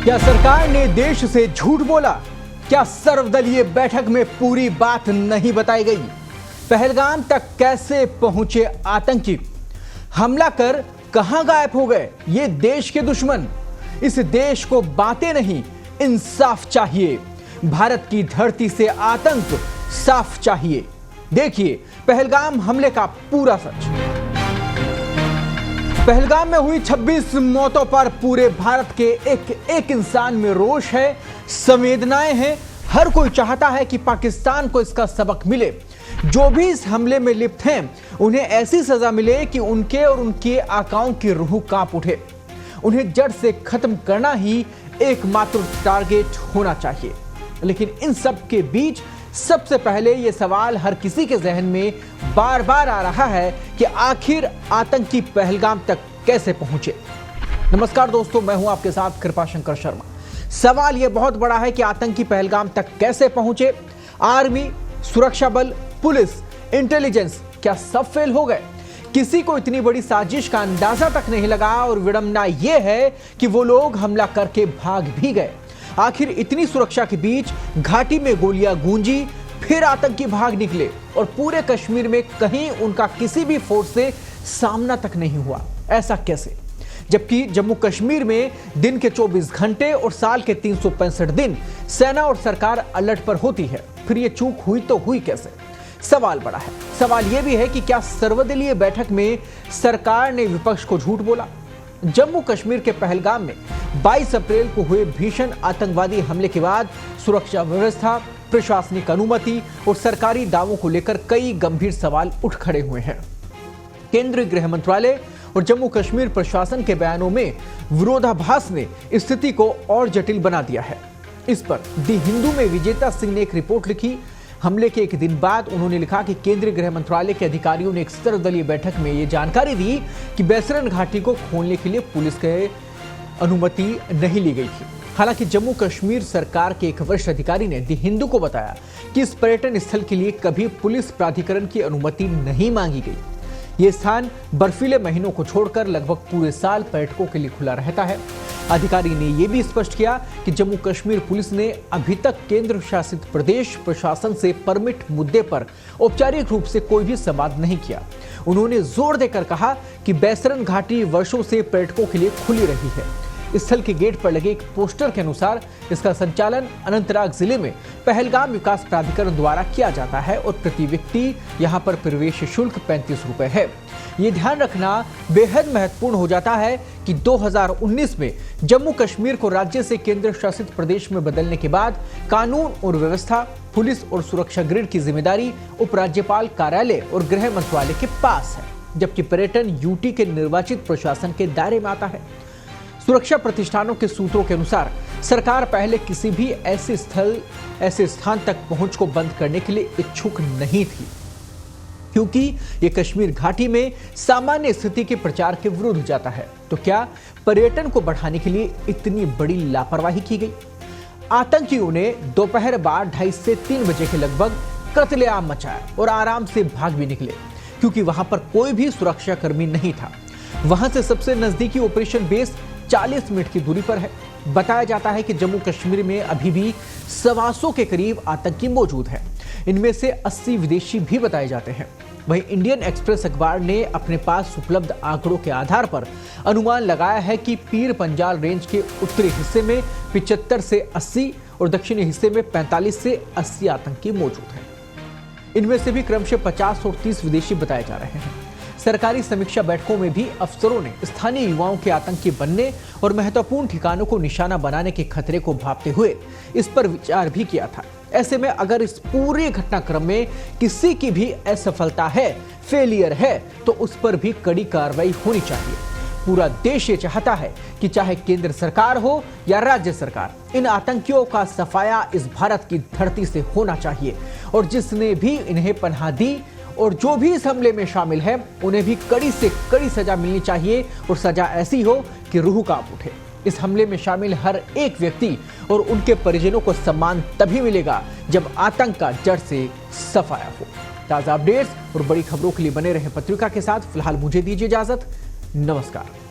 क्या सरकार ने देश से झूठ बोला? क्या सर्वदलीय बैठक में पूरी बात नहीं बताई गई? पहलगाम तक कैसे पहुंचे आतंकी? हमला कर कहां गायब हो गए ये देश के दुश्मन? इस देश को बातें नहीं, इंसाफ चाहिए। भारत की धरती से आतंक साफ चाहिए। देखिए पहलगाम हमले का पूरा सच। पहलगाम में हुई 26 मौतों पर पूरे भारत के एक इंसान में रोष है, संवेदनाएं हैं। हर कोई चाहता है कि पाकिस्तान को इसका सबक मिले। जो भी इस हमले में लिप्त हैं उन्हें ऐसी सजा मिले कि उनके और उनके आकाओं की रूह कांप उठे। उन्हें जड़ से खत्म करना ही एकमात्र टारगेट होना चाहिए। लेकिन इन सब के बीच सबसे पहले यह सवाल हर किसी के जहन में बार बार आ रहा है कि आखिर आतंकी पहलगाम तक कैसे पहुंचे। नमस्कार दोस्तों, मैं हूं आपके साथ कृपाशंकर शर्मा। सवाल यह बहुत बड़ा है कि आतंकी पहलगाम तक कैसे पहुंचे। आर्मी, सुरक्षा बल, पुलिस, इंटेलिजेंस, क्या सब फेल हो गए? किसी को इतनी बड़ी साजिश का अंदाजा तक नहीं लगा और विडंबना यह है कि वो लोग हमला करके भाग भी गए। आखिर इतनी सुरक्षा के बीच घाटी में गोलियां गूंजी, फिर आतंकी भाग निकले और पूरे कश्मीर में कहीं उनका किसी भी फोर्स से सामना तक नहीं हुआ। ऐसा कैसे? जबकि जम्मू कश्मीर में दिन के 24 घंटे और साल के 365 दिन सेना और सरकार अलर्ट पर होती है। फिर ये चूक हुई तो हुई कैसे? सवाल बड़ा है। सवाल यह भी है कि क्या सर्वदलीय बैठक में सरकार ने विपक्ष को झूठ बोला? जम्मू कश्मीर के पहलगाम में 22 अप्रैल को हुए भीषण आतंकवादी हमले के बाद सुरक्षा व्यवस्था, प्रशासनिक अनुमति और सरकारी दावों को लेकर कई गंभीर सवाल उठ खड़े हुए हैं। केंद्रीय गृह मंत्रालय और जम्मू कश्मीर प्रशासन के बयानों में विरोधाभास ने स्थिति को और जटिल बना दिया है। इस पर दी हिंदू में विजेता सिंह ने एक रिपोर्ट लिखी। हमले के एक दिन बाद उन्होंने लिखा कि केंद्रीय गृह मंत्रालय के अधिकारियों ने एक सर्वदलीय बैठक में यह जानकारी दी कि बैसरन घाटी को खोलने के लिए पुलिस की अनुमति नहीं ली गई थी। हालांकि जम्मू कश्मीर सरकार के एक वरिष्ठ अधिकारी ने दी हिंदू को बताया कि इस पर्यटन स्थल के लिए कभी पुलिस प्राधिकरण की अनुमति नहीं मांगी गई। यह स्थान बर्फीले महीनों को छोड़कर लगभग पूरे साल पर्यटकों के लिए खुला रहता है। अधिकारी ने यह भी स्पष्ट किया कि जम्मू कश्मीर पुलिस ने अभी तक केंद्र शासित प्रदेश प्रशासन से परमिट मुद्दे पर औपचारिक रूप से कोई भी संवाद नहीं किया। उन्होंने जोर देकर कहा कि बैसरन घाटी वर्षों से पर्यटकों के लिए खुली रही है। स्थल के गेट पर लगे एक पोस्टर के अनुसार इसका संचालन अनंतनाग जिले में पहलगाम विकास प्राधिकरण द्वारा किया जाता है और प्रति व्यक्ति यहां पर प्रवेश शुल्क 35 रुपए है। ये ध्यान रखना बेहद महत्वपूर्ण हो जाता है कि 2019 में जम्मू कश्मीर को राज्य से केंद्र शासित प्रदेश में बदलने के बाद कानून और व्यवस्था, पुलिस और सुरक्षा ग्रिड की जिम्मेदारी उपराज्यपाल कार्यालय और गृह मंत्रालय के पास है, जबकि पर्यटन यूटी के निर्वाचित प्रशासन के दायरे में आता है। सुरक्षा प्रतिष्ठानों के सूत्रों के अनुसार सरकार पहले किसी भी ऐसे स्थान तक पहुंच को बंद करने के लिए इच्छुक नहीं थी, क्योंकि यह कश्मीर घाटी में सामान्य स्थिति के प्रचार के विरुद्ध जाता है। तो क्या पर्यटन को बढ़ाने के लिए इतनी बड़ी लापरवाही की गई? आतंकियों ने दोपहर बाद 2:30 से 3 बजे के लगभग कत्लेआम मचाया और आराम से भाग भी निकले, क्योंकि वहां पर कोई भी सुरक्षा कर्मी नहीं था। वहां से सबसे नजदीकी ऑपरेशन बेस 40 मिनट की दूरी पर है। बताया जाता है कि जम्मू कश्मीर में अभी भी 125 के करीब आतंकी मौजूद हैं। इनमें से 80 विदेशी भी बताए जाते हैं। वहीं इंडियन एक्सप्रेस अखबार ने अपने पास उपलब्ध आंकड़ों के आधार पर अनुमान लगाया है कि पीर पंजाल रेंज के उत्तरी हिस्से में 75 से 80 और दक्षिणी हिस्से में 45 से 80 आतंकी मौजूद हैं। इनमें से भी क्रमशः 50 और 30 विदेशी बताए जा रहे हैं। सरकारी समीक्षा बैठकों में भी अफसरों ने स्थानीय युवाओं के आतंकी बनने और महत्वपूर्ण ठिकानों को निशाना बनाने के खतरे को भांपते हुए इस पर विचार भी किया था। ऐसे में अगर इस पूरे घटनाक्रम में किसी की भी असफलता है, फेलियर है, तो उस पर भी कड़ी कार्रवाई होनी चाहिए। पूरा देश ये चाहता है कि चाहे केंद्र सरकार हो या राज्य सरकार, इन आतंकियों का सफाया इस भारत की धरती से होना चाहिए और जिसने भी इन्हें पनाह दी और जो भी इस हमले में शामिल है उन्हें भी कड़ी से कड़ी सजा मिलनी चाहिए और सजा ऐसी हो कि रूह कांप उठे। इस हमले में शामिल हर एक व्यक्ति और उनके परिजनों को सम्मान तभी मिलेगा जब आतंक का जड़ से सफाया हो। ताजा अपडेट्स और बड़ी खबरों के लिए बने रहे पत्रिका के साथ। फिलहाल मुझे दीजिए इजाजत। नमस्कार।